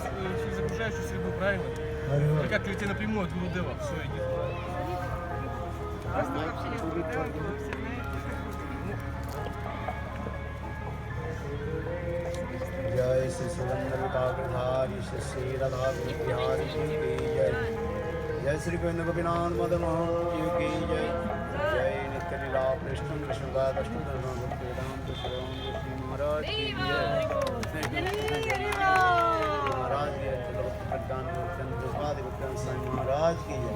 вниз через окружающую среду, правильно? Или как лети напрямую от Гурудева, все идет. जय श्री सुरेंद्र काग्रधारी श्री श्री राधा बिहारी जी की जय। जय श्री गोविंद गोपीनाथ मदन मोहन जी की जय। जय नित्य लीला कृष्ण कृष्ण का कृष्ण राम कृष्ण महाराज की जय। महाराज की महाराज की जय।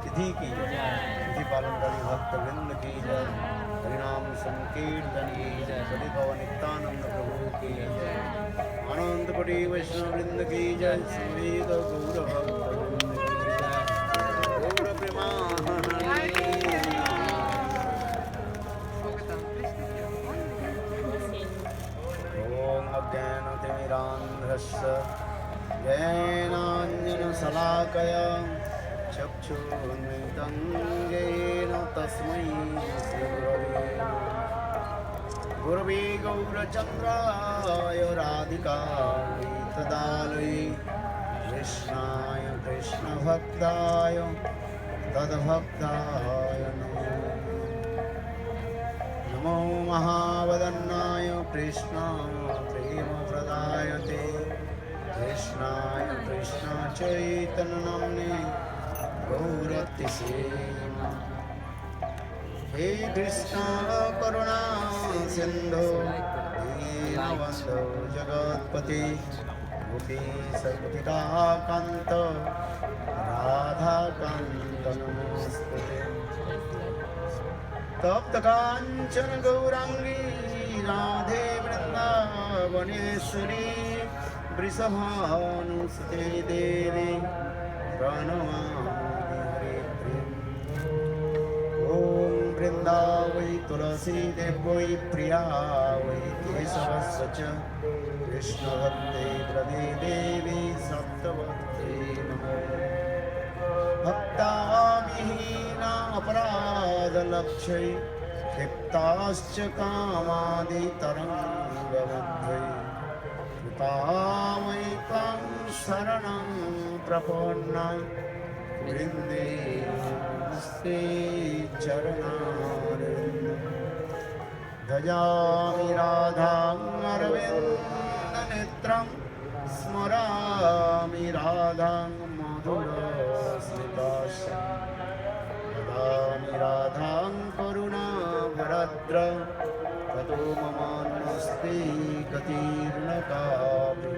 तिथि की तिथि पालन करने भक्त वृंद की जय। हरिनाम संकीर्तन की जय। सभी भवन नित्यानंद प्रभु की जय। अनंत कोटि वैष्णव वृंद की जय। संवेद गौर भक्त वृंद की जय। गौर प्रेमानंद। ओम अज्ञानतिमिरान्धस्य ज्ञानाञ्जनशलाकया चक्षुरुन्मिलितं येन तस्मै श्रीगुरवे नमः। गुरवे गौरचन्द्राय राधिकायै तदालये कृष्णाय कृष्णभक्ताय तद्भक्ताय नमो नमो महावदन्नाय कृष्णाय प्रेमप्रदायते कृष्णाय कृष्ण चैतन्यनाम्ने गौरतिसे हे कृष्ण करुणा सिंधु दीनबन्धो जगत्पते गोपीश गोपिकान्त राधाकान्त नमोस्तुते। तप्त कांचन गौरांगी राधे वृंदावनेश्वरी वृषभानुसुते देवी प्रणमामि हरिप्रियम्। ॐ वृंदावै तुलसी देवै प्रिया वै केशवस्य च कृष्णभक्ते प्रदे देवी सप्तभक्ते नमो। भक्ताविहीना अपराधलक्ष्यै क्षिप्ताश्च कामादितरङ्गमध्यै कृपामयि त्वां शरणं प्रपन्ना वृन्दे नमस्ते चरणारविन्दं। भजामि राधां अरविन्दनेत्रं स्मरामि राधां मधुरस्मितास्यां। वदामि राधां करुणाभरद्र ततो ममान्यस्ते गतिर्नकापि।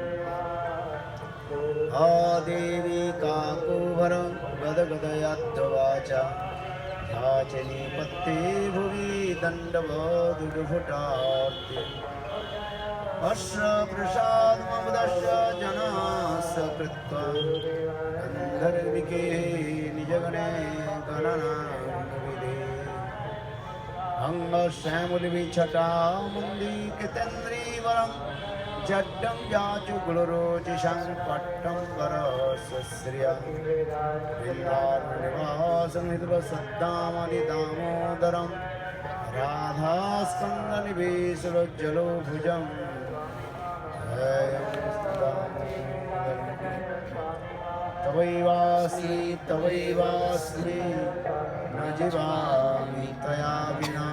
आदेवी काकोभर गदगदयद्वाचा याचनीपत्ते भुवि दण्डवदुर्भुटार्ते। अश्र प्रसादममुदश्च जनास कृत्वा गन्धर्विके निजगणे गणनाविदे। अङ्गश्यामुलिविच्छटामण्डीकृतेन्द्रीवरं जड्डं याचुगुरुरोचिषं पट्टं वरसश्रियं। वृन्दावननिवासं हितवसद्दामनिदामोदरं राधास्कन्दनिवेशलोज्जलो भुजम्। तवैवास्मि न जीवामि तया विना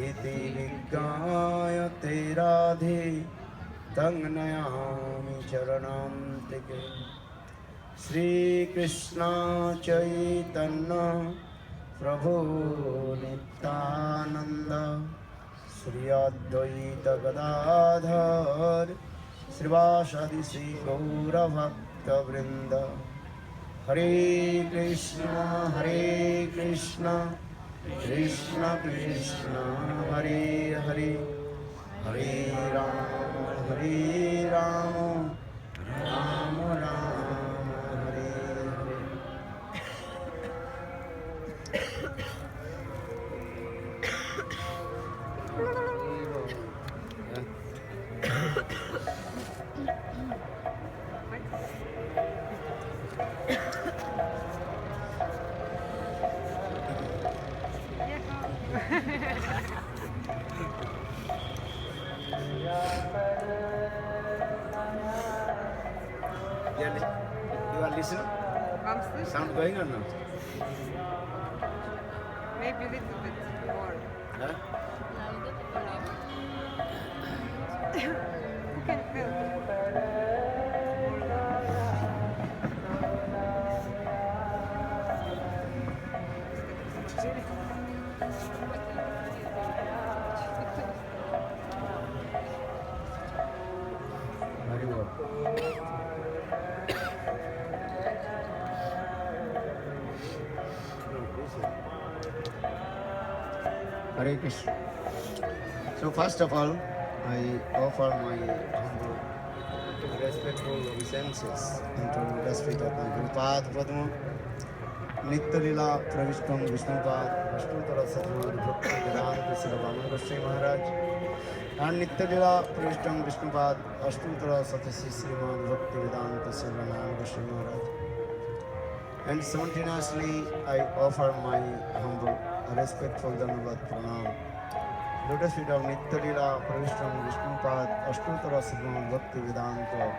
इति विज्ञायते राधे तं नयामि चरणं तिके। श्रीकृष्ण चैतन्य प्रभु नित्यानंद श्री अद्वैत गदाधर श्रीवासादि श्री गौरभक्तवृंद। हरे Krishna Krishna Krishna Hare Hare Hare Ram Ram Ram Hare Hare. You are listening? I'm sleeping. Sound going or not? Maybe a little bit more. Huh? You can feel. Very well. Hare Krishna. So first of all, I offer my humble, respectful obeisances unto lotus feet of my Gurupad Padma, Nitya Lila Pravishtam Vishnupad, Vishnutara Sadhguru Bhakti Vedanta Sri Vaman Goswami Maharaj, and Nitya Lila Pravishtam Vishnupad, Ashtutara Satyasi Srimad Bhakti Vedanta Sri Vaman Goswami Maharaj. And simultaneously, I offer my humble, respectful Dhanavad Pranam. Lotus feet of Nitya Lila Pravishtam Vishnupad, Ashtutara Srimad Bhakti Vedanta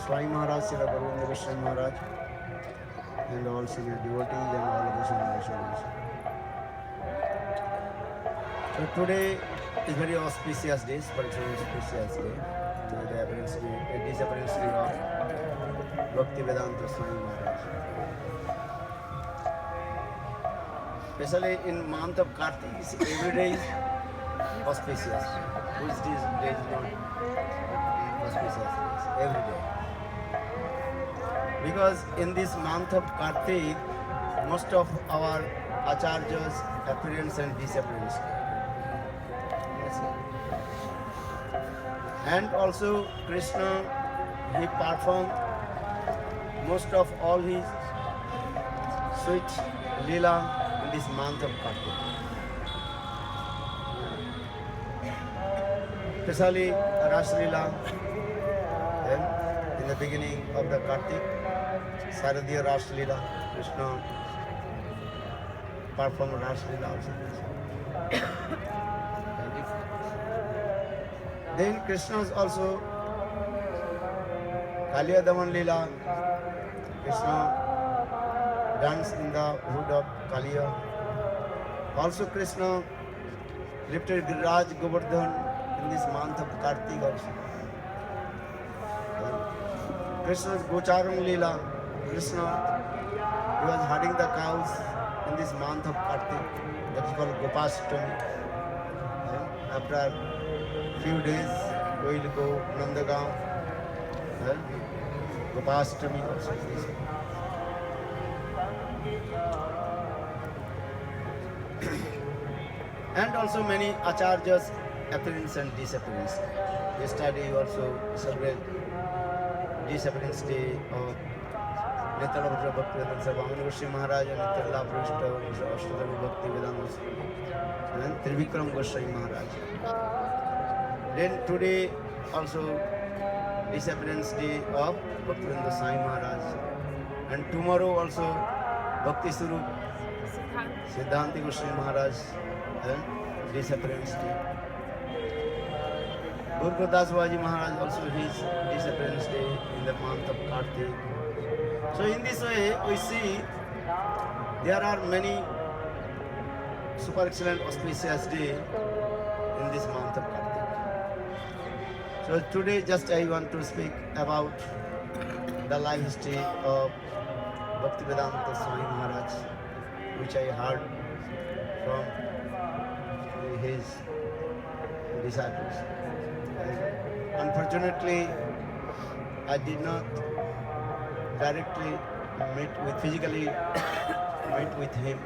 Swami Maharaj, Sri Govinda Goswami Maharaj, and also your devotees and all of us. So today is very auspicious day, spiritual auspicious day. The appearance day, a disappearance day of Bhakti Vedanta Swami Maharaj. Especially in month of Kartik, every day is auspicious. Which day is not auspicious? Every day. Because in this month of Kartik, most of our acharyas appearance and disappearance. Yes, sir. And also Krishna, he performed most of all his sweet lila in this month of Kartik. Especially Ras Lila, in the beginning of the Kartik, Saradiya Ras Lila, Krishna performed Ras Lila also. Then Krishna is also Kaliya Daman Lila, Krishna danced in the hood of Kaliya. Also Krishna lifted Giraj Govardhan in this month of Kartik also. Krishna's Gocharam Leela, Krishna, he was herding the cows in this month of Kartik, that is called Gopashtami. After a few days, we will go Nandagaon, Gopashtami also. And also many acharyas appearance and disappearance. Yesterday also celebrate disappearance day of Nitya Bhakti Vedanta Vaman Goswami Maharaj and Nitya Pravishta Ashtadhara Bhakti Vedanta and Trivikram Goswami Maharaj. Then today also disappearance day of Bhakti Vedanta Sai Maharaj. And tomorrow also Bhakti Surup Siddhanti Goswami Maharaj and disappearance day. Guru Das Babaji Maharaj also his disappearance day in the month of Kartik. So in this way we see there are many super excellent auspicious day in this month of Kartik. So today just I want to speak about the life history of Bhaktivedanta Swami Maharaj, which I heard from his disciples. Unfortunately, I did not directly physically meet with him.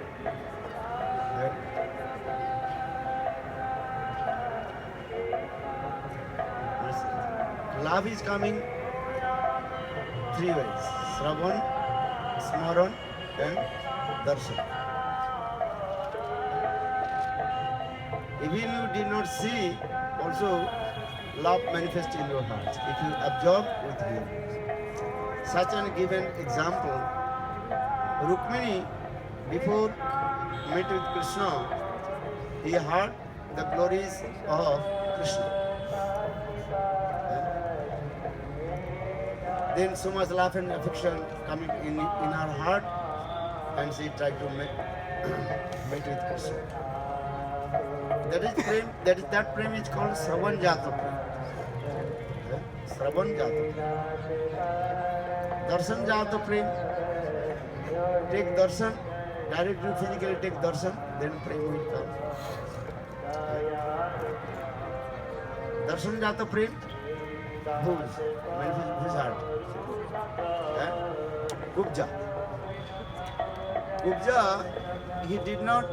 Love is coming three ways: Shravan, Smaran, and Darshan. Even you did not see, also love manifests in your heart if you absorb with him. Such an given example, Rukmini, before meet with Krishna, he heard the glories of Krishna. then so much love and affection coming in her heart, and she tried to meet with Krishna. That is prem. That prem is called Sravan Jata prem. Sravan Jata prem. Darshan Jata prem. Take darshan, directly physically take darshan, then prem will come. Darshan Jata prem. Whose heart? Kubja. Kubja, he did not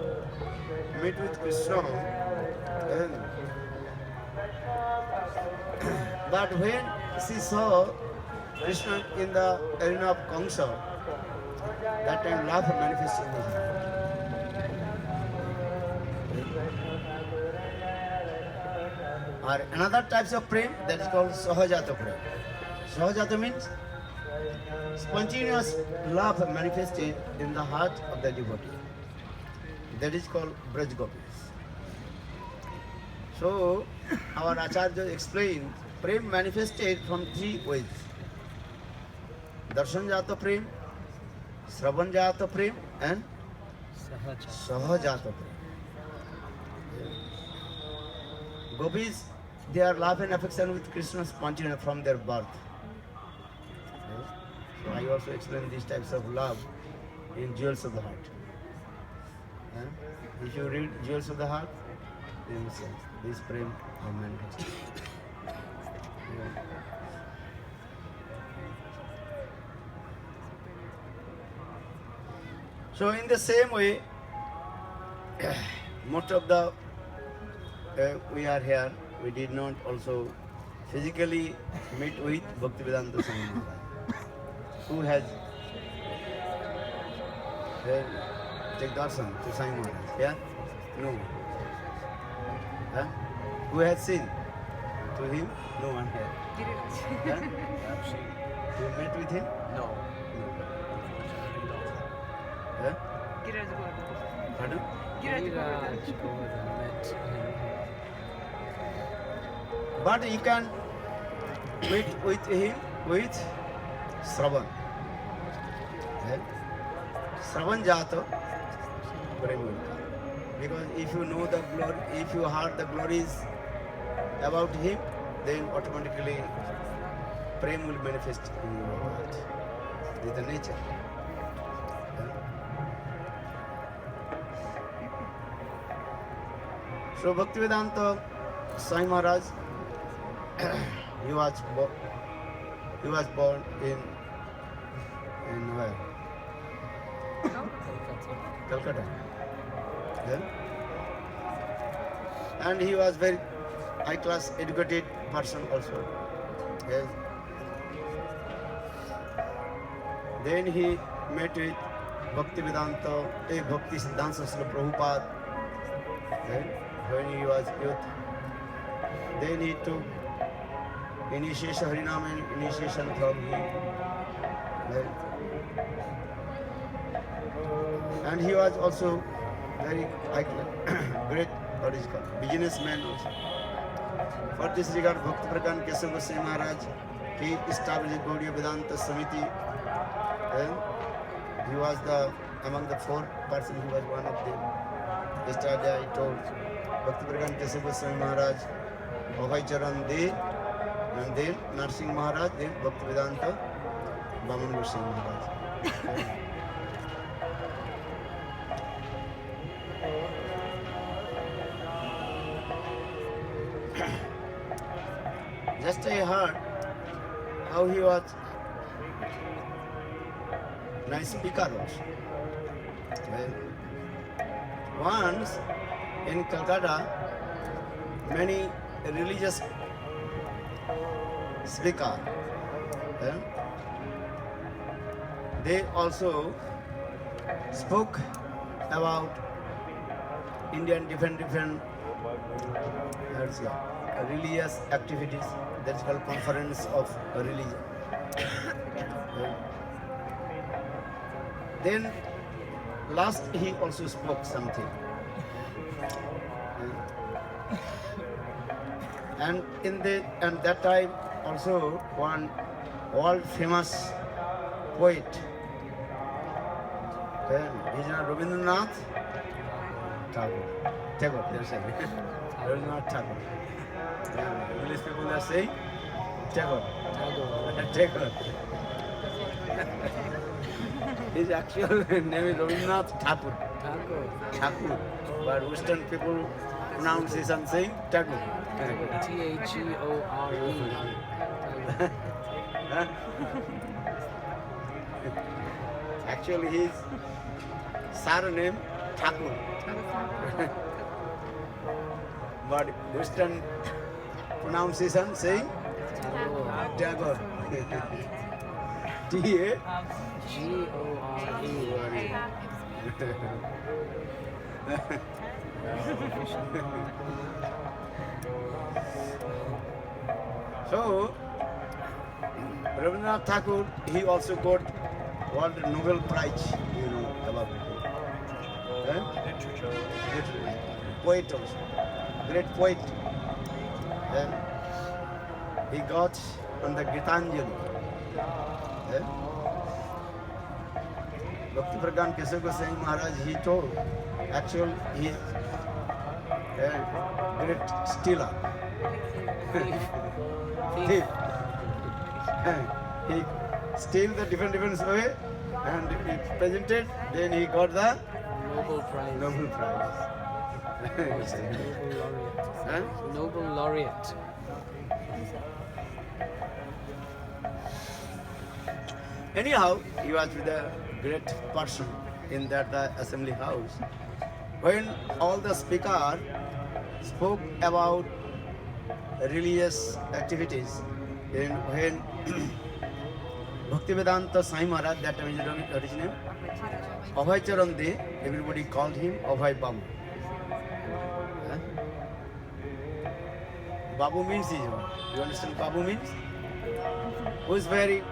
meet with Krishna. But when she saw Krishna in the arena of Kamsa, that time love manifested in his heart. Or another types of prem that is called Sahajata prem. Sahajata means spontaneous love manifested in the heart of the devotee. That is called Braj Gopis. So, our Acharya explained, prem manifested from 3 ways. Darshan Jata prem, Sravan Jata prem, and Sahajata prem. Gopis, they are love and affection with Krishna spontaneous from their birth. So I also explain these types of love in Jewels of the Heart. If you read Jewels of the Heart, then you see this prem are manifested. So in the same way, most of the we are here, we did not also physically meet with Bhaktivedanta Swami Maharaj, who has take darshan to Swami Maharaj. Yeah? No. Huh? Who has seen to him? No one here. Giriraj. Huh? You met with him? No. Huh? Giriraj Govardhan. Pardon? Giriraj Govardhan. But you can meet with him with Sravan. Sravan Jata Prem. Because if you know the glory, if you heard the glories about him, then automatically Prem will manifest in your heart. This is the nature. So Bhaktivedanta Swami Maharaj, he was born in where? Calcutta. Then, and he was very high class educated person also. Yes. Then he met with Bhaktivedanta, Bhakti Siddhanta Srila Prabhupada. Then, when he was youth, then he took initiation, Harinam initiation from him. Then, and he was also very great, what is called, businessman also. For this regard, Bhakti Prakan Kesava Goswami Maharaj, he established Gaudiya Vedanta Samiti. And he was among the 4 persons, he was one of them. Yesterday I told Bhakti Prakan Kesava Goswami Maharaj, Abhay Charan De, and then Narsingh Maharaj, then Bhakti Vedanta, Vaman Goswami Maharaj. Just I heard how he was nice speaker also. Once in Calcutta, many religious speakers, they also spoke about Indian different religious activities. That's called conference of religion. Then last he also spoke something. And that time also one world famous poet. Then his name Rabindranath Tagore. Tagore, they're saying. Rabindranath Tagore. English people are saying Tagore. Tagore. His actual name is Rabindranath Tagore. Tagore. But Western people pronunciation saying Tagore. Tagore. Huh? Actually, his surname Thakur. But Western pronunciation saying Tagore. T-A. G-O-R-E. So, Rabindranath Tagore, he also got World Nobel Prize, you know, about it. Literature. Poet also, great poet. Then he got on the Gitanjali. Bhakti Pragyan Keshav Goswami Maharaj, he told, actually he is a great stealer. Thief. He steal the different way and he presented, then he got the Nobel Prize. Nobel Prize. Huh? Nobel laureate. Anyhow, he was with a great person in that the assembly house. When all the speakers spoke about religious activities, and when Bhaktivedanta Sai Maharaj, that time his name, Abhay Charan De, everybody called him Abhay Babu. Huh? Babu means is what? You understand Babu means? Who is very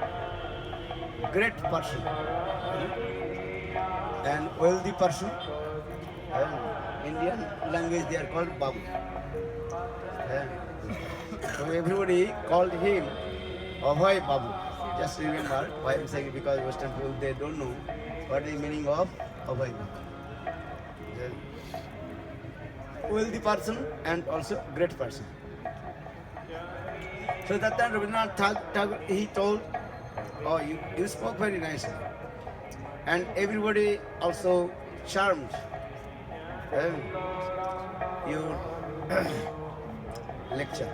great person and wealthy person. And Indian language they are called Babu. And so everybody called him Abhay Babu. Just remember why I'm saying it, because Western people they don't know what is the meaning of Abhay Babu. Then, wealthy person and also great person. So that time Rabindranath Tagore, he told, oh, you spoke very nicely. And everybody also charmed your lecture.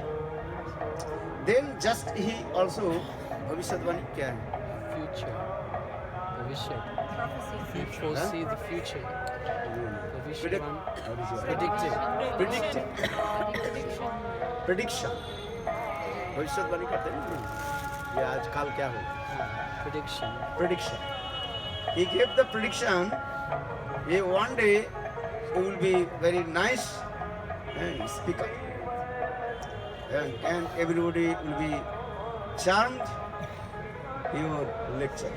Then just he also, Bhavishyadvani kya hai? Future. Bhavishya. Foresee the future. Bhavishya. Predictive. Prediction. भविष्यवाणी करते हैं ये आज कल क्या होगा prediction he gave the prediction one day you will be very nice speaker and everybody will be charmed your lecture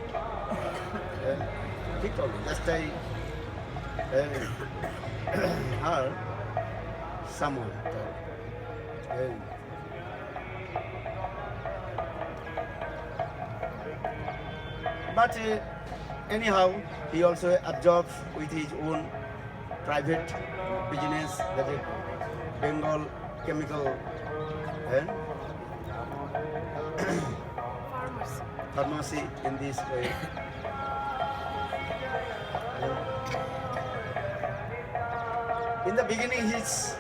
he told me just I heard someone told. But anyhow, he also absorbs with his own private business, that is Bengal chemical pharmacy in this way. In the beginning, his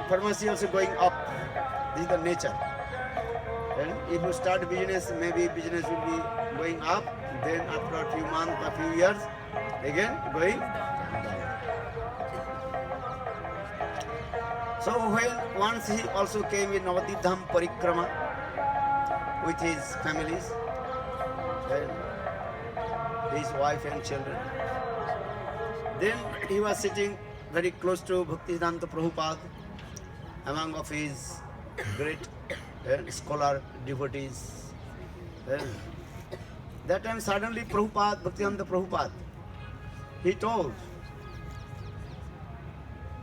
pharmacy also going up. This is the nature. And if you start business, maybe business will be going up. Then after a few months, a few years, again going down. So when once he also came in Navadip Dham Parikrama with his families, and his wife and children. Then he was sitting very close to Bhaktisiddhanta Prabhupada, among of his great scholar devotees. That time suddenly Prabhupada, Bhaktisiddhanta Prabhupada, he told,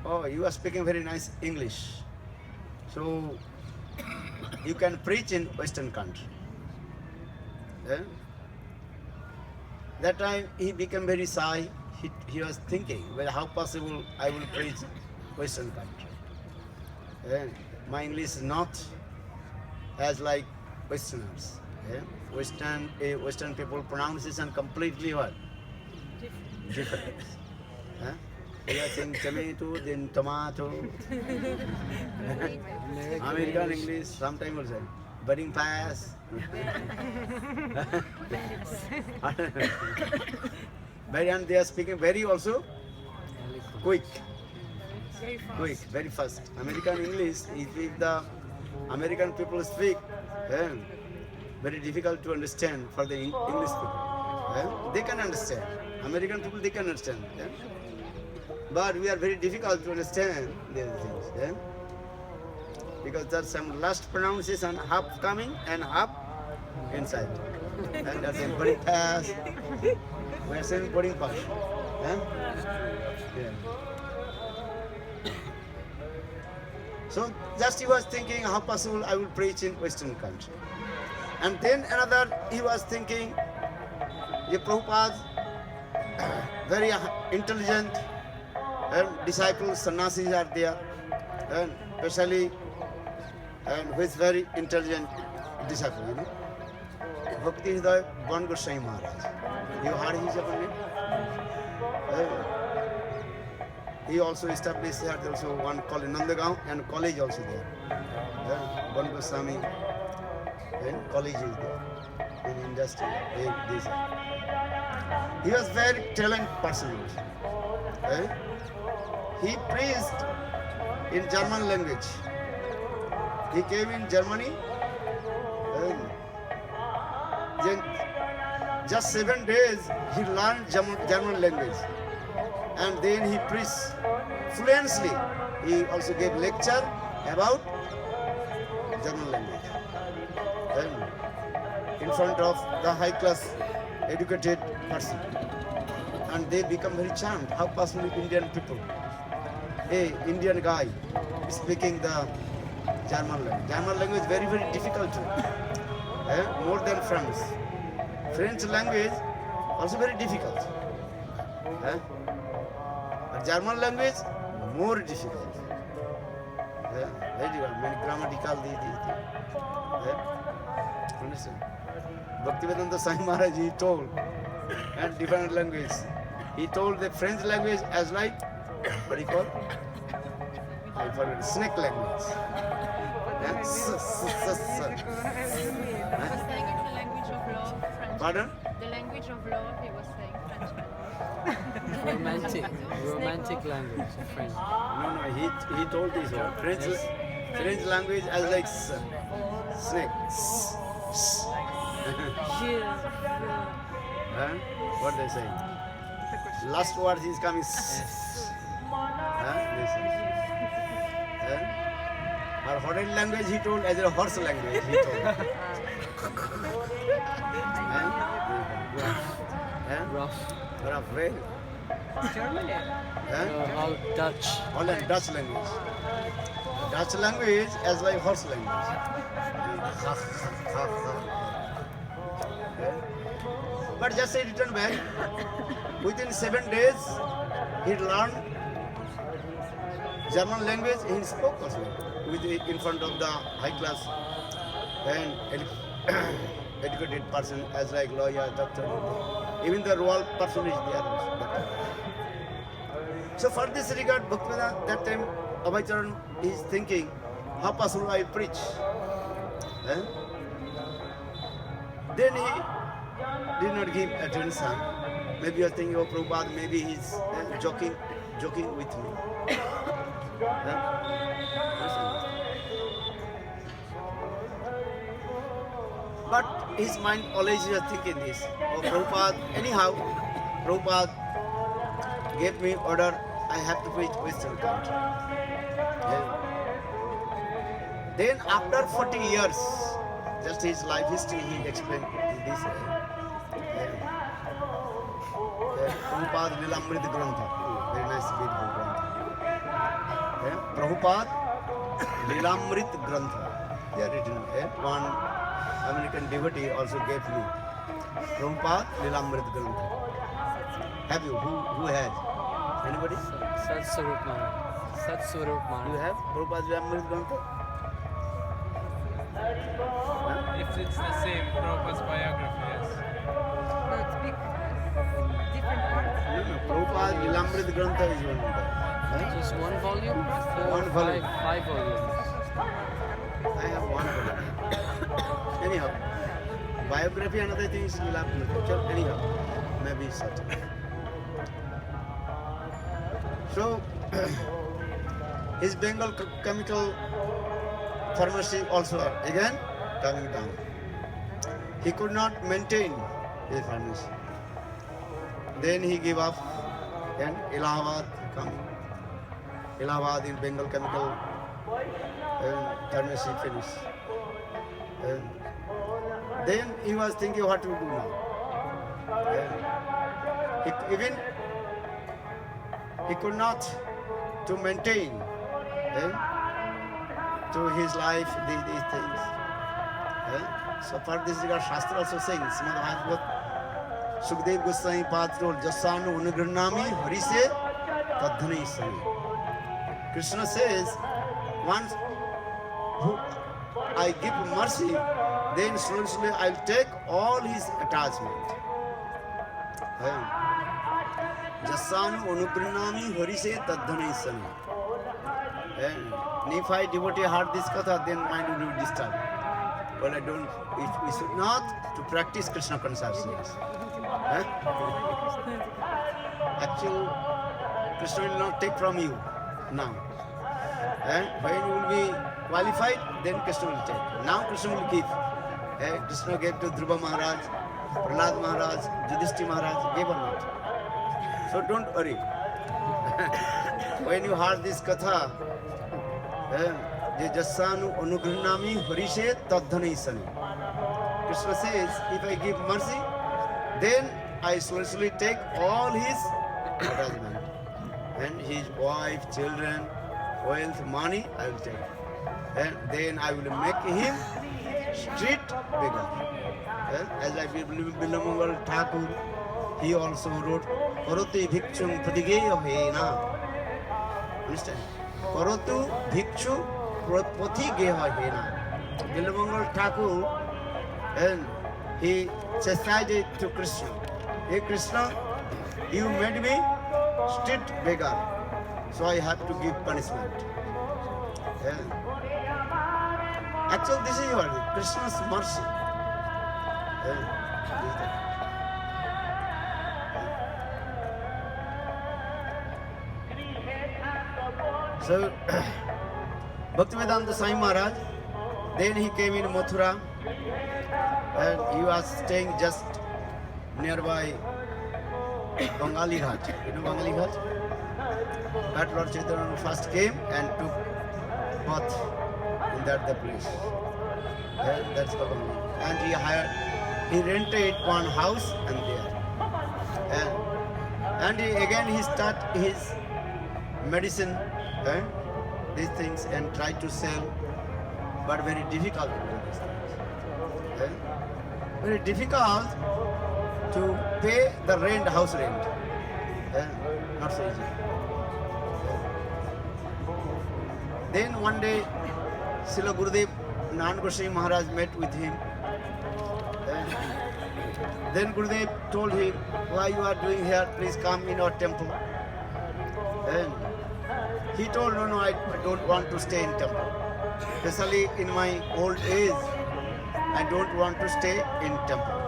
oh, you are speaking very nice English, so you can preach in Western country. Eh? That time he became very shy. He was thinking, well, how possible I will preach Western country. Eh? My English is not as like Westerners. Eh? Western people pronunciation completely what? Different. Eh? We are saying tomato, then tomato. American English, sometimes also. Budding pass. And they are speaking very also quick. Quick, very fast. American English, if the American people speak, very difficult to understand for the English people. They can understand. American people, they can understand. But we are very difficult to understand these things. Because there's some last pronunciation, half coming and half inside. And that's a boarding pass. We are saying boarding pass. Yeah. So just he was thinking how possible I will preach in Western country. And then another, he was thinking, Prabhupada, very intelligent, and disciples, sannyasis are there, and especially, and who is very intelligent disciple, you know. Bhakti Hridaya Ban Goswami Maharaj. You heard his name? He also established here also one called Nandagaon and college also there. Ban Goswami and college is there in industry. He was very talented person. He preached in German language. He came in Germany. Then just 7 days he learned German language, and then he preached fluently. He also gave lecture about German language, and in front of the high class educated person, and they become very charmed. How possible Indian people, Indian guy speaking the German language. German language very, very difficult to, more than French. French language also very difficult. But German language more difficult. Very difficult. Many grammatical things. Understand? Bhaktivedanta Swami Maharaj, he told, and different language. He told the French language as like, what do you call? I forgot, snake language. Was saying it's the language of love, French. Pardon? The language of love, he was saying French. romantic language of French. No, he told this one. French language as like snake. What they say? Last word is coming. Or foreign language he told as a horse language he told. Rough, very. All Dutch. Holland, Dutch language. Dutch language as like horse language. But just he returned back. Within 7 days, he learned German language. He spoke also in front of the high class and educated person as like lawyer, doctor. Even the royal person is there. So for this regard, Bhaktivedanta, that time Abhay Charan is thinking, how possible I preach? Then he did not give attention. Maybe you are thinking, oh Prabhupada, maybe he's joking with me. But his mind always is thinking this. Oh Prabhupada, anyhow, Prabhupada gave me order, I have to preach Western country. Then after 40 years, just his life history, he explained this. Prabhupada Lilamrit Grantha, very nice beautiful Grantha. Prabhupada Lilamrit Grantha, they are written. One American devotee also gave me Prabhupada Lilamrit Grantha. Have you? Who has? Anybody? Sat Swarup Maharaj. Sat Swarup You Maharaj. have Prabhupada Lilamrit Grantha? If it's the same, Prabhupada's biography, yes. No, it's big. Different parts. No, Prabhupada Lilamrit Grantha is one. Just one volume? Four, One volume. Five volumes. I have one volume. Anyhow, biography another thing is Lilamrit. Anyhow, maybe such. So, his Bengal chemical pharmacy also again coming down. He could not maintain his pharmacy. Then he gave up and Allahabad coming. Allahabad in Bengal chemical pharmacy finished. And then he was thinking what to do now. Even he could not to maintain to his life these things. So for this regard, Shastra also saying, Srimad Bhagavad, Sukdev Goswami Pad told, Jasanu Unagranami Harise Tadhane Sami. Krishna says, once who I give mercy, then slowly I'll take all his attachment. Jasanu Unagranami Harise Tadhane Sami. And if I devotee heard this katha, then mind will be disturbed. Well, I don't. We should not to practice Krishna consciousness. Actual Krishna will not take from you now. And when you will be qualified, then Krishna will take. Now Krishna will give. Krishna gave to Dhruva Maharaj, Prahlad Maharaj, Yudhishthira Maharaj, gave or not. So don't worry. When you heard this katha, Jasanu Anugrhanami Harishe Tadhane Sani. Krishna says, if I give mercy, then I slowly take all his attachment. And his wife, children, wealth, money, I will take. And then I will make him street beggar. As I believe Bilamangal Thakur, he also wrote, Karoti Bhikshum Pradigeya Hena. Understand? Karotu Bhikshu Pratigeya Hena. Bilamangal Thakur, and he chastised to Krishna. Hey Krishna, you made me street beggar, so I have to give punishment. Actually, this is what Krishna's mercy. So, Bhaktivedanta Swami Maharaj, then he came in Mathura, and he was staying just nearby Bengali Ghat. You know Bengali Ghat? That Lord Chaitanya first came and took bath in that the place. That's the Bengali. And he rented one house and there. And again he start his medicine and these things and try to sell, but very difficult to do these things. Very difficult to pay the rent, house rent. Not so easy. Then one day, Srila Gurudev Nand Goswami Maharaj met with him. Then Gurudev told him, why you are doing here, please come in our temple. And he told, no, I don't want to stay in temple. Especially in my old age, I don't want to stay in temple.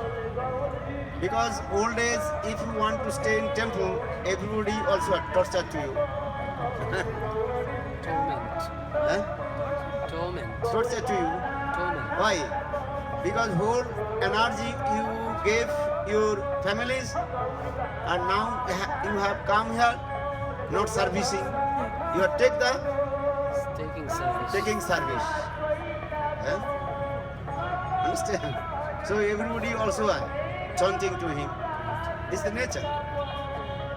Because old age, if you want to stay in temple, everybody also torture to you. Torment. Torture to you. Torment. Why? Because whole energy you gave your families, and now you have come here, not servicing. You have taking service. Understand? So everybody also are chanting to him. This is the nature.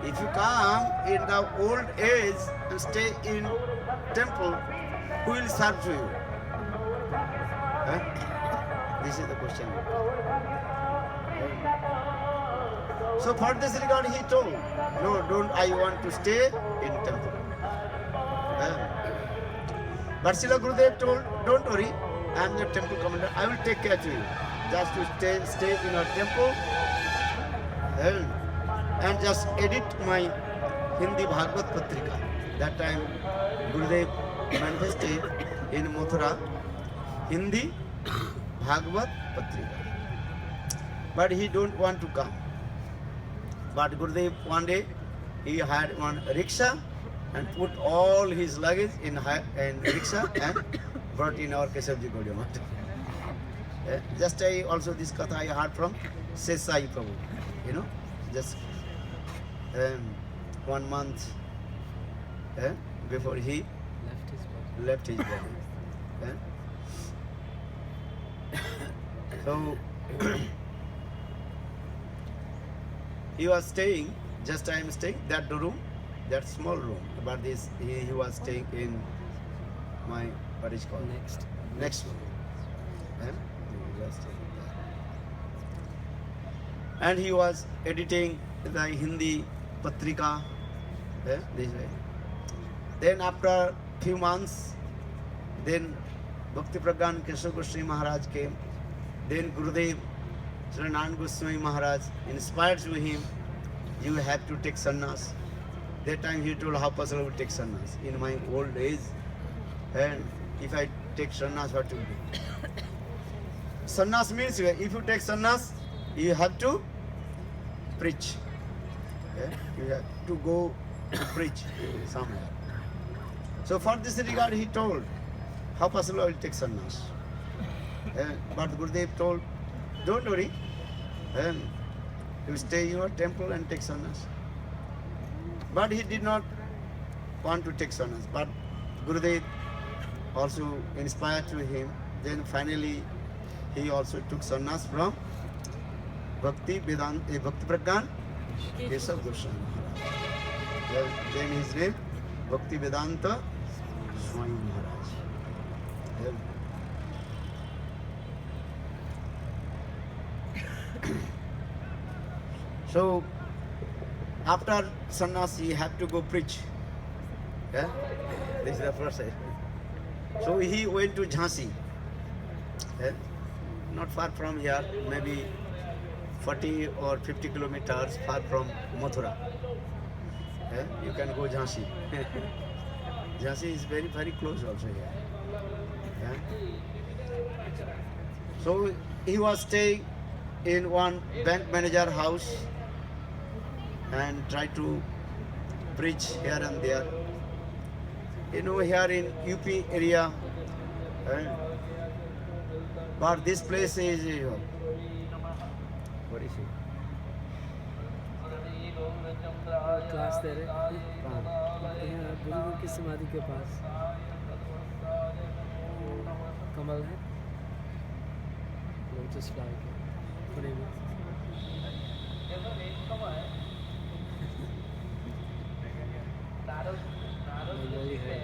If you come in the old age and stay in temple, who will serve to you? This is the question. So for this regard he told, no, don't I want to stay in temple. But Srila Gurudev told, don't worry, I am your temple commander, I will take care to you. Just to stay in our temple and just edit my Hindi Bhagavad Patrika. That time Gurudev manifested in Mathura Hindi Bhagavad Patrika. But he don't want to come. But Gurudev one day he had one rickshaw and put all his luggage in rickshaw and brought in our Keshavji Gaudiya Math. Just I also this katha I heard from Sesai Prabhu, just 1 month before he Left his body. left his body. So he was staying, just I am staying that room, that small room. But this he was staying in my what is called next room. He was staying there. And he was editing the Hindi Patrika this way. Then after few months, then Bhakti Pragyan Keshav Goswami Maharaj came. Then Gurudev Sri Narayan Goswami Maharaj inspired to him, you have to take sannyas. That time he told, how possible to take sannyas in my old age, and if I take sannyas, what to do? Sannyas means if you take sannyas, you have to preach. You have to go to preach somewhere. So for this regard he told, how possible I will take sannyas? But Gurudev told, don't worry, you stay in your temple and take sannyas. But he did not want to take sannyas. But Gurudev also inspired to him. Then finally he also took sannyas from Bhakti Pragyan Keshav Goswami Maharaj. Then his name Bhakti Vedanta Swami Maharaj. So after sannyas he had to go preach. This is the first side. So he went to Jhansi, not far from here, maybe 40 or 50 kilometers far from Mathura. You can go Jhansi. Jhansi is very, very close also here. So he was staying in one bank manager house and try to preach here and there. Here in UP area, but this place is, what is it? Class दे रहे यहाँ गुरु की समाधि के पास कमल है, lotus flower के खुले में। बंगाली है।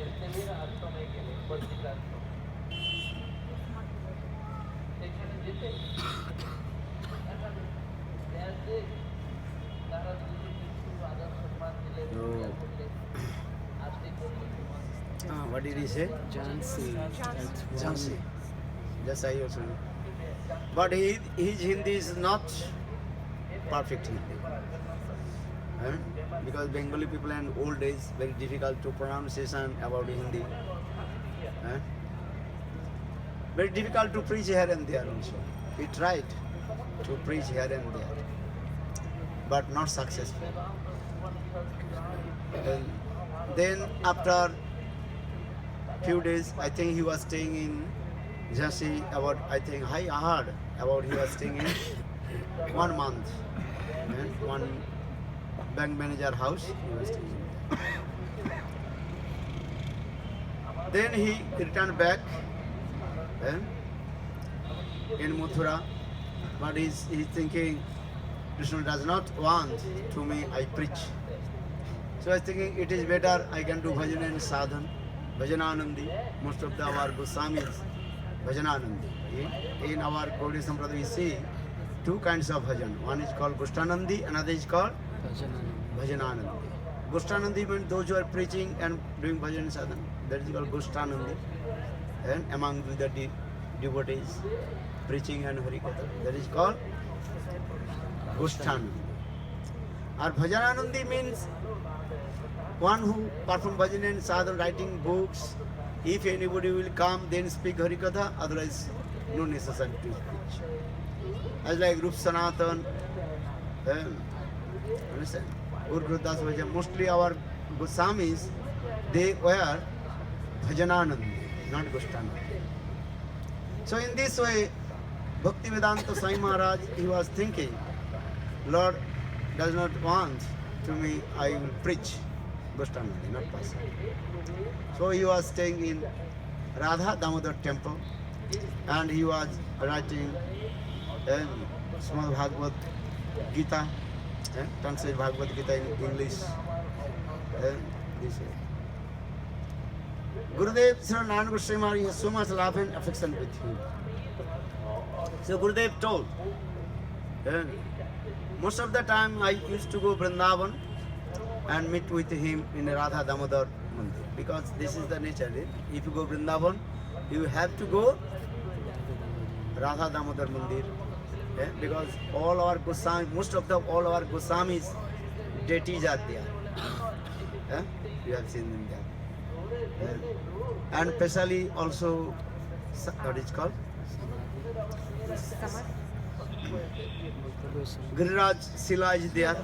What did he say? Jhansi. Jhansi. Yes, I also know. But his Hindi is not perfect Hindi. Because Bengali people in old days very difficult to pronunciation about Hindi. Very difficult to preach here and there also. He tried to preach here and there, but not successful. And then after few days, I think he was staying in Jhansi about, I heard about he was staying in 1 month. One bank manager house, he was staying in there. Then he returned back in Mathura, but he's thinking, Krishna does not want to me, I preach. So I was thinking it is better I can do bhajan and sadhan, bhajananandi. Most of our Goswamis, bhajananandi. In our Gaudiya Sampradaya we see two kinds of bhajan. One is called Gushtanandi, another is called Bhajananandi. Gushtanandi means those who are preaching and doing bhajan sadhana. That is called Gushtanandi. And among the devotees preaching and Harikatha, that is called Gushtanandi. Or Bhajananandi means one who perform bhajan and sadhana, writing books. If anybody will come, then speak Harikatha, otherwise no necessity to preach. As like Rup Sanatan, understand? Guru Das Bhajan. Mostly our Goswamis, they were Bhajananandi, not Gushtanandi. So in this way, Bhaktivedanta Swami Maharaj, he was thinking, Lord does not want to me, I will preach Gushtanandi, not possible. So he was staying in Radha Damodar temple and he was writing Srimad Bhagavad Gita, translate Bhagavad Gita in English. This way. Gurudev Sri Narayana Goswami Maharaj has so much love and affection with him. So Gurudev told, most of the time I used to go Vrindavan and meet with him in Radha Damodar Mandir, because this is the nature. If you go Vrindavan, you have to go Radha Damodar Mandir, because all our Goswami, most of the all our Goswamis deities are there. You have seen them there. And especially also, what is called? Giriraj Sila is there.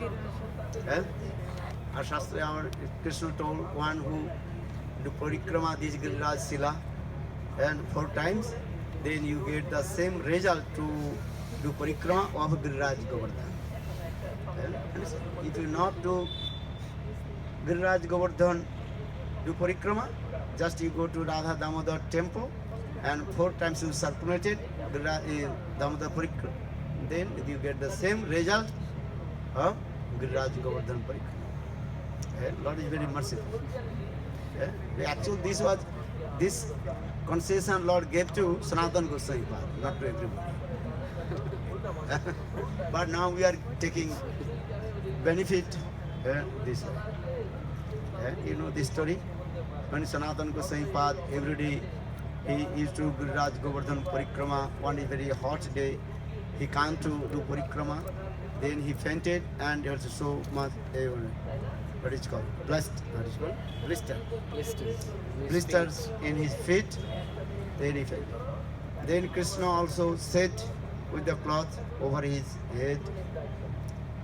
Our Shastra, our Krishna told one who do parikrama this Giriraj Sila and 4 times, then you get the same result to do parikrama of Giriraj Govardhan. If you not do Giriraj Govardhan, do parikrama, just you go to Radha Damodar temple and 4 times you circulated Damodar parikrama, then you get the same result of Giriraj Govardhan parikrama. Lord is very merciful. Actually, this concession Lord gave to Sanatana Goswami, not to everybody. But now we are taking benefit this way. You know this story? When Sanatana Goswami every day he used to do Giriraj Govardhan parikrama. One very hot day, he came to do parikrama. Then he fainted and there was so much, what is it called? Blisters in his feet. Then he fainted. Then Krishna also sat with the cloth over his head.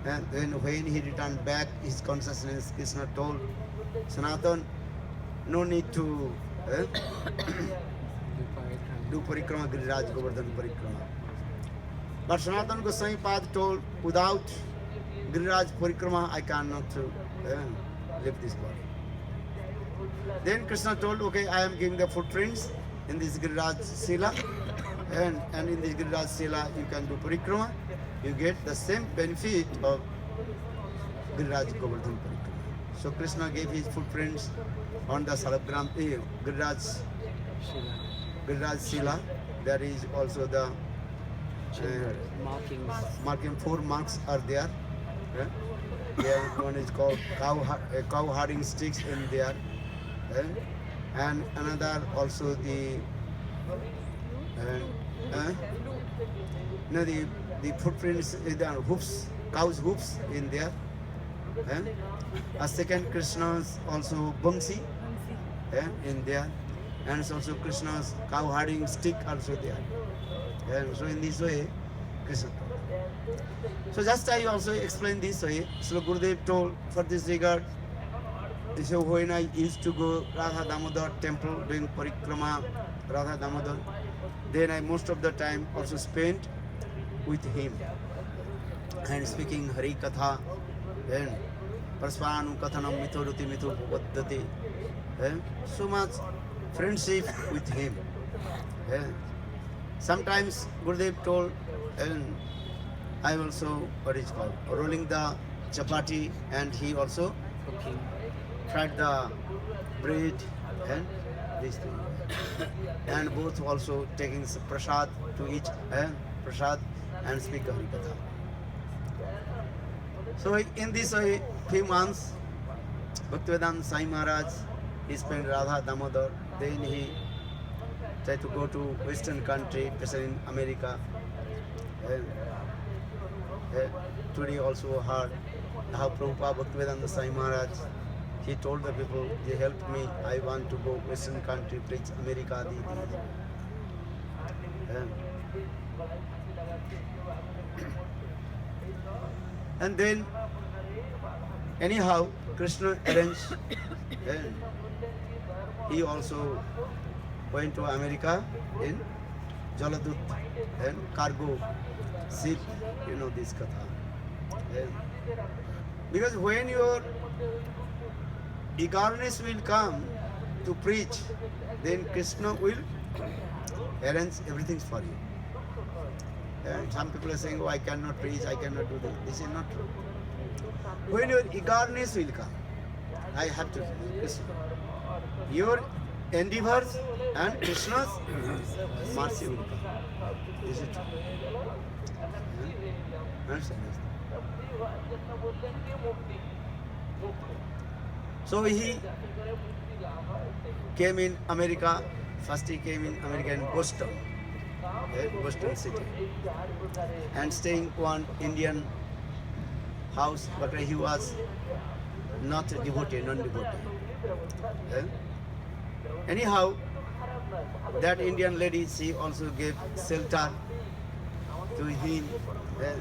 And then when he returned back his consciousness, Krishna told Sanatan, no need to do parikrama, Giriraj Govardhan parikrama. But Sanatana Goswami told, without Giriraj parikrama, I cannot leave this body. Then Krishna told, okay, I am giving the footprints in this Giriraj Sila, and in this Giriraj Sila you can do parikrama. You get the same benefit of Giriraj Govardhan parikrama. So Krishna gave his footprints on the Salagram, Giriraj Sila. There is also the marking 4 marks are there. There one is called cow herding sticks in there, and another also the the footprints, the hoofs, cow's hoofs in there. A second Krishna's also bangsi in there, and it's also Krishna's cow herding stick also there. And so in this way, Krishna told. So just I also explained this way. So Gurudev told for this regard. So when I used to go Radha Damodar temple doing parikrama, Radha Damodar, then I most of the time also spent with him and speaking Hari Katha and Prasvanu Kathanam Mitho Ruti Mitho Vaddati. So much friendship with him. Sometimes Gurudev told, and I also, what is called, rolling the chapati, and he also fried the bread and this thing. And both also taking prasad to each prasad and speak Harikatha. So in this way, few months, Bhaktivedanta Sai Maharaj, he spent Radha Damodar, then he tried to go to Western country, especially in America. And, today also heard how Prabhupada Bhaktivedanta Sai Maharaj, he told the people, they helped me, I want to go Western country, preach America. And then, anyhow, Krishna arranged, and he also went to America in Jaladut and cargo ship, you know this katha. And because when your eagerness will come to preach, then Krishna will arrange everything for you. And some people are saying, oh, I cannot preach, I cannot do this. This is not true. When your eagerness will come, I have to say, Krishna, your endeavors and Krishna's mercy will come. Is it true? Understand this? So he came in America. First he came in America in Boston, Boston city, and staying one Indian house, but he was not a devotee, non-devotee. Anyhow, that Indian lady, she also gave shelter to him,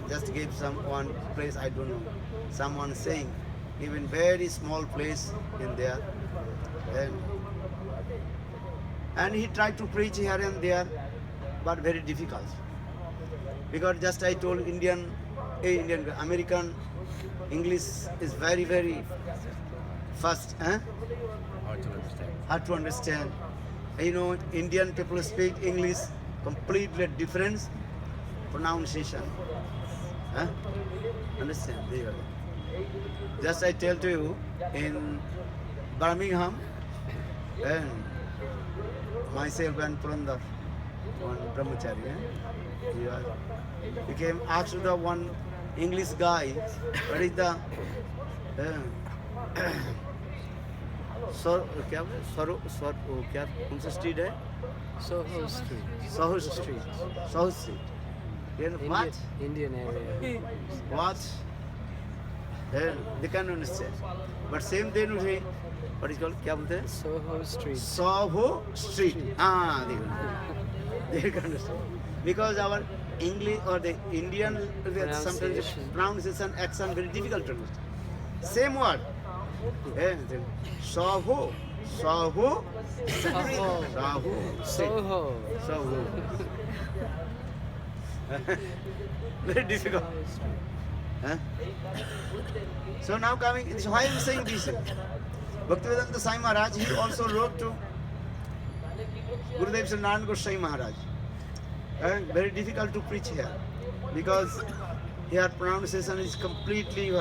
just gave some one place, I don't know, someone saying, even very small place in there. And he tried to preach here and there, but very difficult. Because just I told American English is very, very fast, Hard to understand. hard to understand. You know, Indian people speak English completely different pronunciation. Understand? There. Just I tell to you, in Birmingham, and myself and Purandar, one brahmachari, he came asked the one English guy, what is the क्या कौन सा street है? Soho Street. Soho Street. Soho Street. You know what? Indian area. What? They can understand. But same day, what is called? क्या बोलते हैं? Soho Street. Soho Street. Ah, they can understand. Because our English or the Indian sometimes pronunciation accent very difficult to understand. Same word. Soho. Soho. Soho. Soho. Soho. Soho. Very difficult. Huh? So now coming, why I am saying this? Bhaktivedanta Sai Maharaj, he also wrote to Gurudev Sri Narayan Goswami Maharaj. Very difficult to preach here because here pronunciation is completely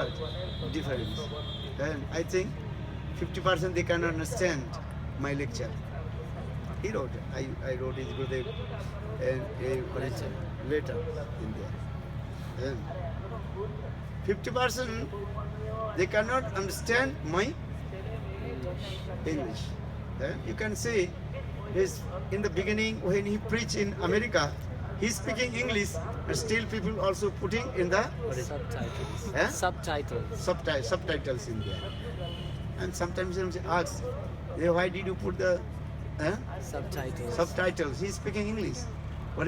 different. And I think 50% they cannot understand my lecture. He wrote, I wrote his Gurudev and a letter in there. And 50% they cannot understand my English. You can see in the beginning when he preached in America, he's speaking English, but still people also putting in the Subtitles. subtitles in there. And sometimes they ask, why did you put the Subtitles. subtitles? He's speaking English. But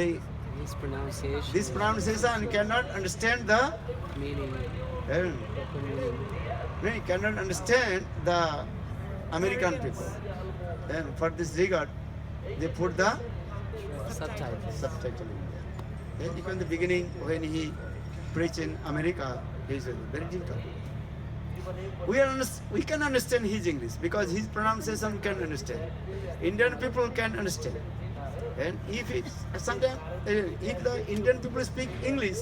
This pronunciation. this pronunciation cannot understand the Meaning. no, he cannot understand the American people. And for this regard, they put the Subtitles. subtitle in there. Even in the beginning, when he preached in America, he said very difficult. We can understand his English because his pronunciation can understand. Indian people can understand. And if it's sometimes if the Indian people speak English,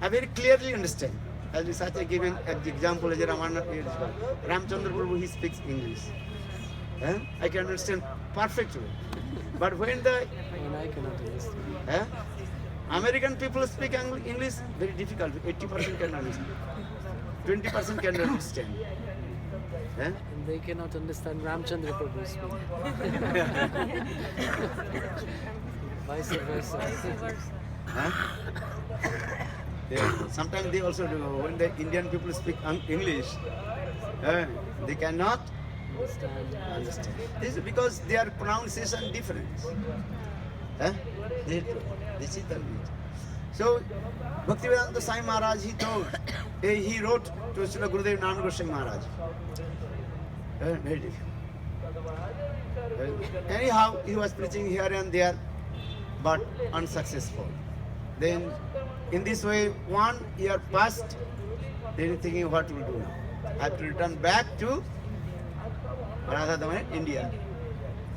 I very clearly understand. As we such a given example, as Ramchandra Prabhu, he speaks English. I can understand perfectly. But when the And I cannot understand. American people speak English very difficult. 80% can understand. 20% can understand. Eh? And they cannot understand Ramchandra Prabhu speak. Vice versa. Huh? Sometimes they also do. When the Indian people speak English, they cannot understand. This is because their pronunciation different. This is the reason. So, Bhaktivedanta Sai Maharaj, he wrote to Srila Gurudev Nanda Goswami Maharaj. Very difficult. Anyhow, he was preaching here and there, but unsuccessful. Then, in this way, 1 year passed, then thinking what will do now. I have to return back to Radha India.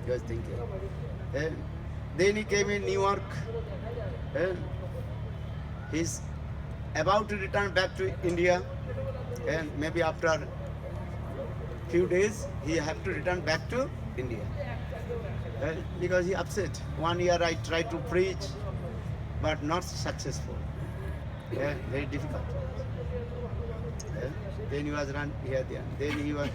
He was thinking. Then he came in New York. He's about to return back to India, and maybe after few days he have to return back to India. Because he upset. 1 year I tried to preach, but not successful. Very difficult. Then he was run here, there. Then he was.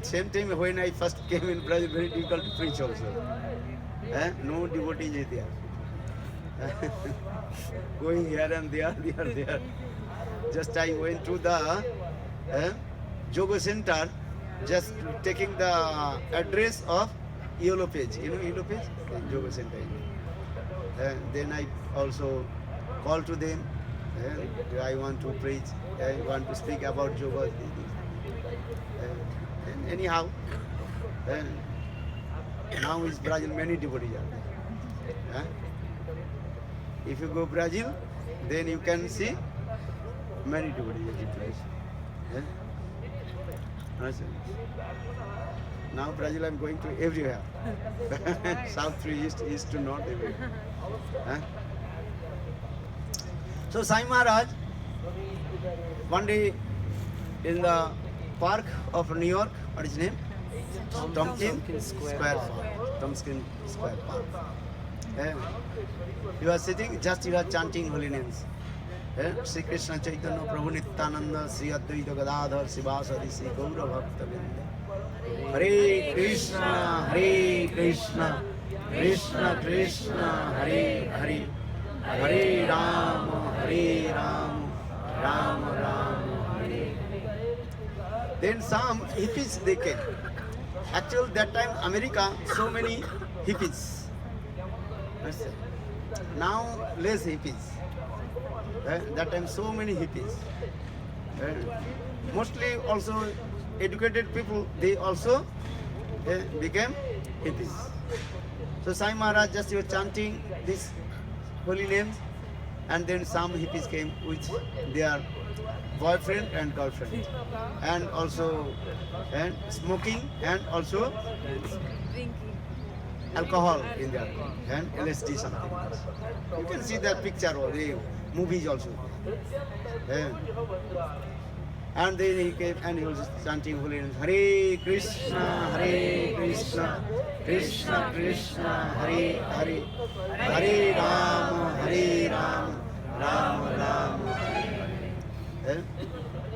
Same time when I first came in Brazil, very difficult to preach also. No devotees is there. Going here and there. Just I went to the Yoga Center, just taking the address of Yellow Page. You know Yellow Page? Yoga Center. Then I also called to them. I want to preach. I want to speak about yoga. Anyhow, now is Brazil, many devotees are there. If you go Brazil, then you can see many devotees. Now Brazil, I'm going to everywhere. South to east, east to north, everywhere. So Sai Maharaj, one day in the park of New York, what is his name? Tompkins Square Park. Tompkins Square Park. He was sitting, just he was chanting holy names. Sri Krishna Chaitanya Prabhu Nityananda Sri Advaita Gadadhar Sivasari Sri Gaura Bhakta Vrinda. Hare Krishna, Krishna Krishna, Hare Hare, Hare Rama, Rama Rama, Hare. Then some hippies they came. Actually, that time America, so many hippies. Now less hippies. That time so many hippies. Mostly also educated people, they also became hippies. So Sai Maharaj just was chanting these holy names, and then some hippies came with their boyfriend and girlfriend, and also smoking, and also Drinking. alcohol in there, and LSD something. You can see that picture or the movies also. And then he came and he was chanting holy names. Hare Krishna, Krishna Krishna, Hare Hare, Hare Rama, Rama Rama, Hare.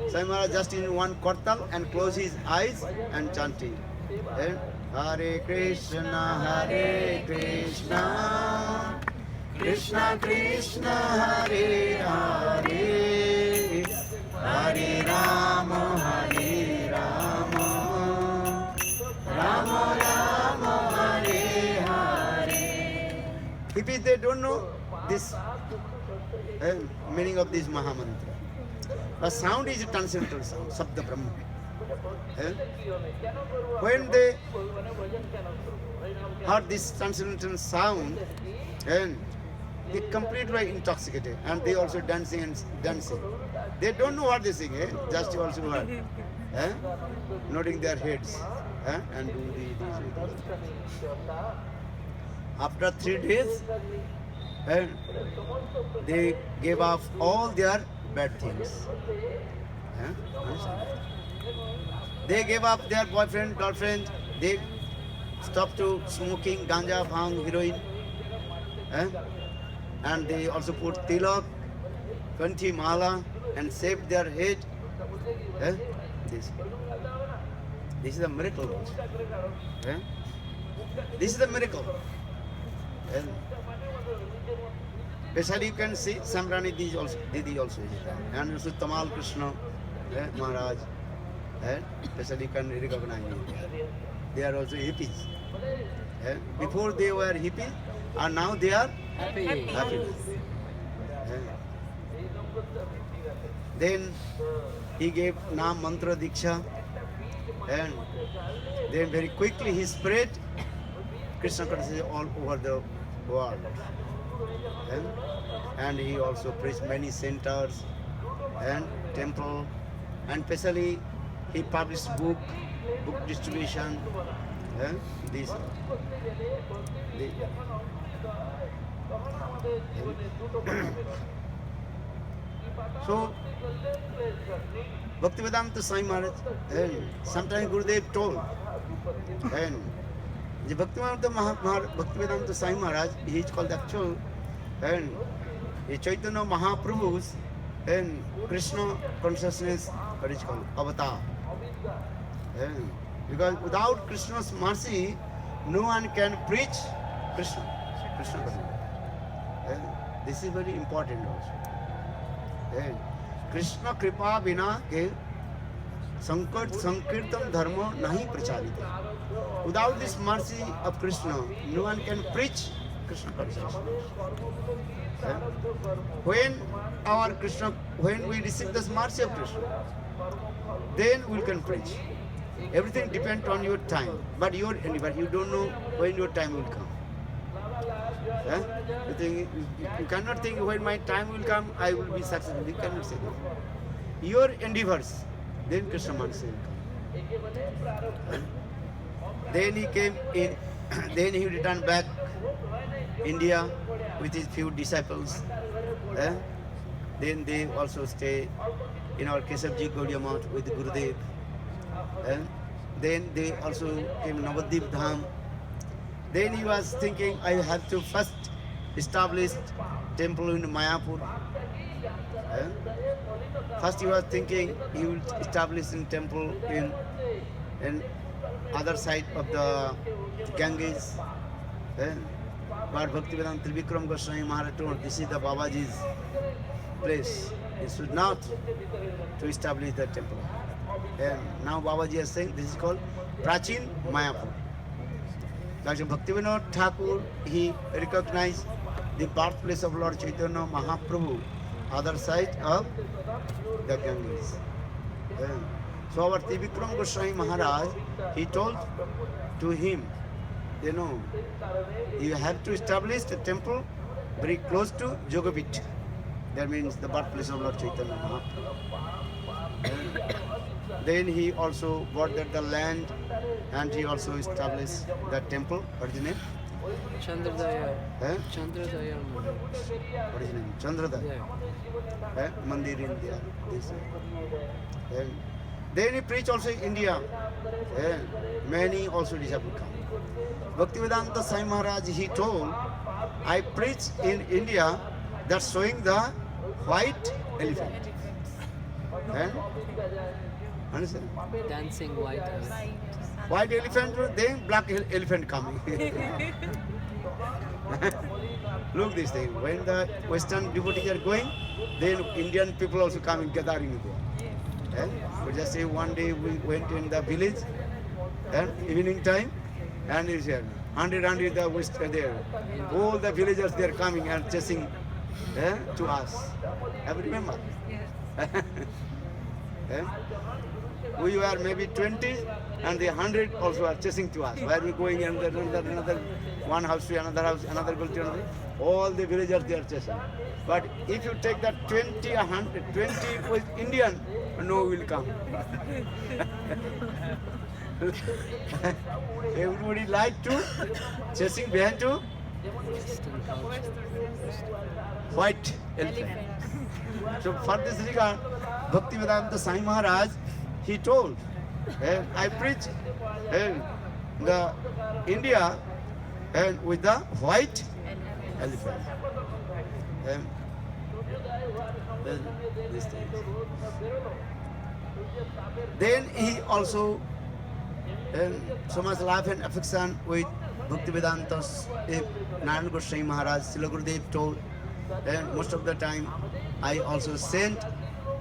Sai Maharaj just in one kortal and close his eyes and chanting. Hare Krishna, Krishna Krishna, Hare Hare, Hare Rama, Rama Rama, Hare Hare. Hippies, they don't know this meaning of this Mahamantra. The sound is a transcendental sound, Sabda Brahma. When they heard this transcendental sound, and they completely intoxicated, and they also dancing. They don't know what they sing, just also what, nodding their heads, and do these. After 3 days, they gave up all their bad things. They gave up their boyfriend, girlfriend. They stopped to smoking ganja, bhang, heroin. eh? And they also put tilak, kanthi mala, and shaved their head. Eh? This is a miracle. Eh? This is a miracle. And especially you can see Samrani Didi also is there. And also Tamal Krishna Maharaj. Especially you can recognize it. They are also hippies. Before they were hippies, and now they are Happy. happy. Then he gave Nam Mantra Diksha, and then very quickly he spread Krishna consciousness all over the world. And he also preached many centers and temple, and especially he published book distribution. This. So, Bhaktivedanta Swami Maharaj, and sometimes Gurudev told, and the Bhaktivedanta Swami Maharaj, he is called actual, and the Chaitanya Mahaprabhu's and Krishna consciousness, what is called avatar. And because without Krishna's mercy, no one can preach Krishna. And this is very important also. And Krishna kripa bina ke sankirtam dharma nahi pracharita. Without this mercy of Krishna, no one can preach Krishna consciousness. When we receive this mercy of Krishna, then we can preach. Everything depends on your time, but you don't know when your time will come. You cannot think when my time will come, I will be successful. You cannot say that. Your endeavors, then Krishna mercy will come. Then he came in, then he returned back India with his few disciples. Then they also stay in our Keshavji Gaudiya Math with Gurudev. Then they also came Navadip Dham. Then he was thinking, I have to first establish temple in Mayapur. First he was thinking he will establish a temple in other side of the Ganges. But Bhaktivedanta Trivikram Goswami Maharaj told, this is the Babaji's place. He should not to establish the temple. And now Babaji is saying this is called Prachin Mayapur. Dr. Bhaktivinoda Thakur, he recognized the birthplace of Lord Chaitanya Mahaprabhu, other side of the Ganges. So our Trivikram Goswami Maharaj, he told to him, you have to establish a temple very close to Jogapit. That means the birthplace of Lord Chaitanya Mahaprabhu. Then he also bought the land, and he also established that temple. What is the name? Chandradaya. Chandradaya. What is the name? Chandradaya. Mandir in there. And then he preached also in India. Many also disciples come. Bhaktivedanta Swami Maharaj, he told, I preach in India that's showing the white elephant. Understand? Dancing white elephant. White elephant, then black elephant coming. Look this thing. When the Western devotees are going, then Indian people also coming gathering there. We just say one day we went in the village, evening time, and it's here. 100 the West there. All the villagers they are coming and chasing to us. Have you remember? We were maybe 20 and the 100 also are chasing to us. Where we going another one house to another house, another go to another. All the villagers they are chasing. But if you take that 20, 100, 20 with Indian, no will come. Everybody like to chasing behind to Western culture. white elephant. So for this regard, Bhaktivedanta Swami Maharaj, he told, I preach the India and with the white elephant. Then these things. Then he also so much love and affection with Bhaktivedanta Narayan Goswami Maharaj. Srila Gurudev told, most of the time I also sent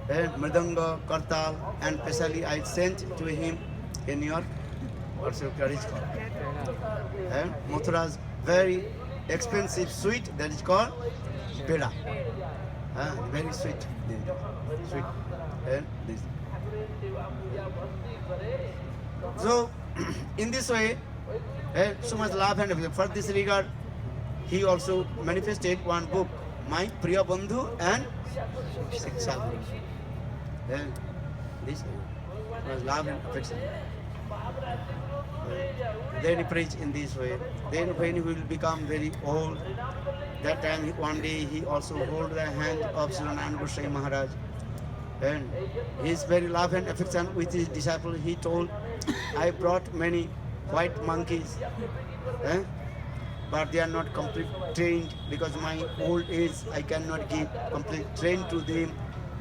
Mridanga, Kartal, and especially I sent to him in New York, also carriage called. Mathura's very expensive sweet that is called peda. Very sweet. Sweet. This. So, in this way, so much love and affection. For this regard, he also manifested one book, My Priya Bandhu and Shiksha Guru. This was love and affection. Then he preached in this way. Then when he will become very old, that time one day he also hold the hand of Srila Narayan Goswami Maharaj. And his very love and affection with his disciple, he told, I brought many white monkeys, but they are not complete trained because my old age, I cannot give complete train to them.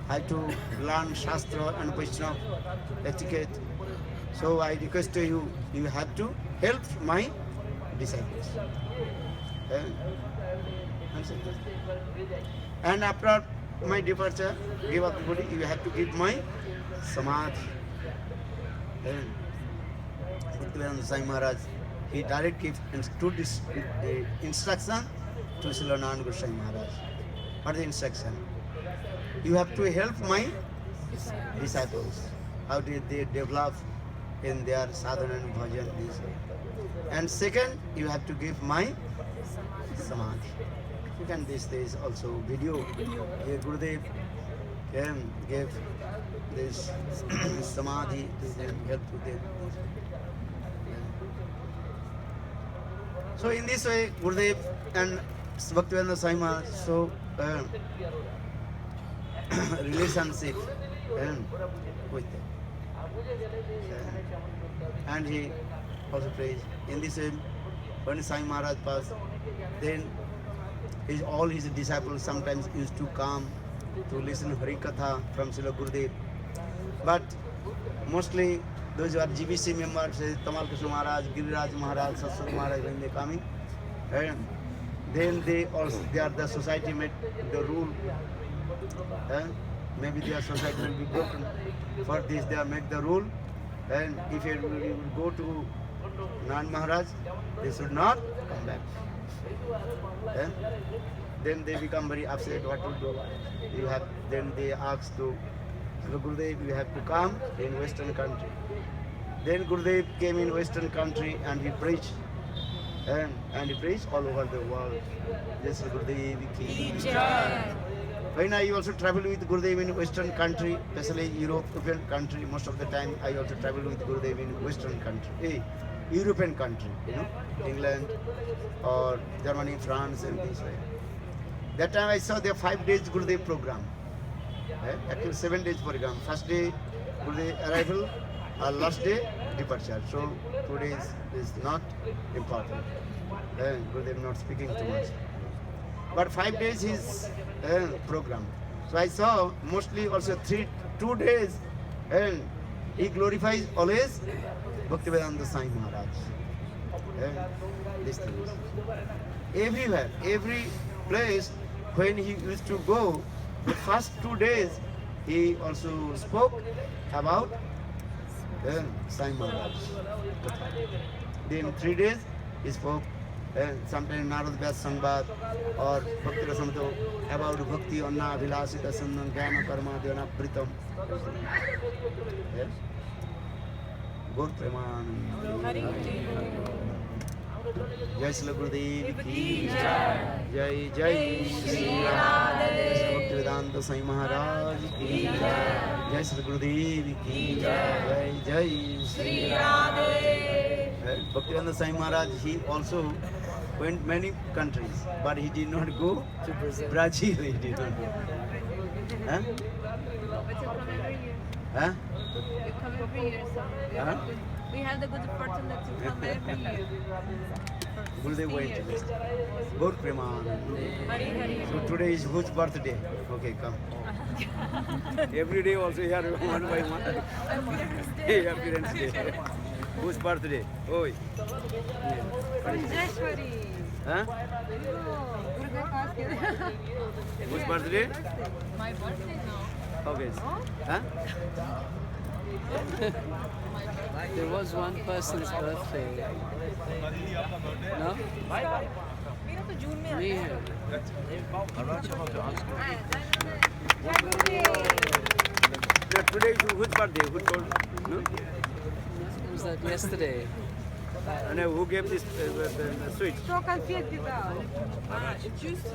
I have to learn Shastra and Vaishnava etiquette. So I request to you, you have to help my disciples. And after my departure, give up the body, you have to give my samadhi. Bhaktivedanta Swami Maharaj, he direct gave two instruction to Srila Narayan Goswami Maharaj. What is the instruction? You have to help my disciples. How did they develop in their sadhana and bhajan this way. And second, you have to give my samadhi. You can these days also video. Here Gurudev gave this samadhi to them, help to them. So in this way, Gurudev and Bhaktivedanta Swami Maharaj, so relationship with them. And he also prays. In this way, when Swami Maharaj passed, then all his disciples sometimes used to come to listen Hari Katha from Srila Gurudev. But mostly those who are GBC members, Tamal Krishna Maharaj, Giriraj Maharaj, Satsang Maharaj, when they coming, and then they are the society made the rule. Maybe their society will be broken. For this they make the rule. And if you will go to Narayan Maharaj, they should not come back. Then they become very upset. What to do? Then they ask to Gurudev, you have to come in Western country. Then Gurudev came in Western country and he preached. And he preached all over the world. Yes, Gurudev ki jai. When I also travel with Gurudev in Western country, especially European country, most of the time I also travel with Gurudev in Western country, European country, England or Germany, France, and this way. That time I saw their 5 days Gurudev program. Actually 7 days program. First day Gurudev arrival, last day departure. So 2 days is not important. Gurudev not speaking too much. But 5 days his program. So I saw mostly also 2 days, and he glorifies always Bhaktivedanta Swami Maharaj. These things. Everywhere, every place when he used to go, the first 2 days he also spoke about Swami Maharaj. Then 3 days he spoke sometimes Narad Vyas Sambad or Bhakti Rasamto about Bhakti Anna Vilasita Sandam Jnana Karma Dhyana Pritam. Yes? Gaur Premanand. Jai Srila Gurudev ki jai. Jai Jai Sri Radhe. Bhaktivedanta Swami Maharaj ki jai. Jai Srila Gurudev ki jai. Jai Jai Sri Radhe. Bhaktivedanta Swami Maharaj, he also went many countries, but he did not go to Brazil. He did not go. Huh? But you come every year. Huh? You come every year, so we have the good fortune that you come every year. Gurudev went. Gaur Premanand. So today is whose birthday? Okay, come. Every day also here one by one. Hey, Appearance Day. Whose birthday? Oi. Manjeshwari. Huh? Durga pass ke. Whose birthday? My birthday now. Okay. Huh? There was one person's birthday. No? मेरा तो जून में Me here. No, today is whose birthday? Who told? No? Was that yesterday? And who gave this sweet? Что конфет тебе дал? Juice.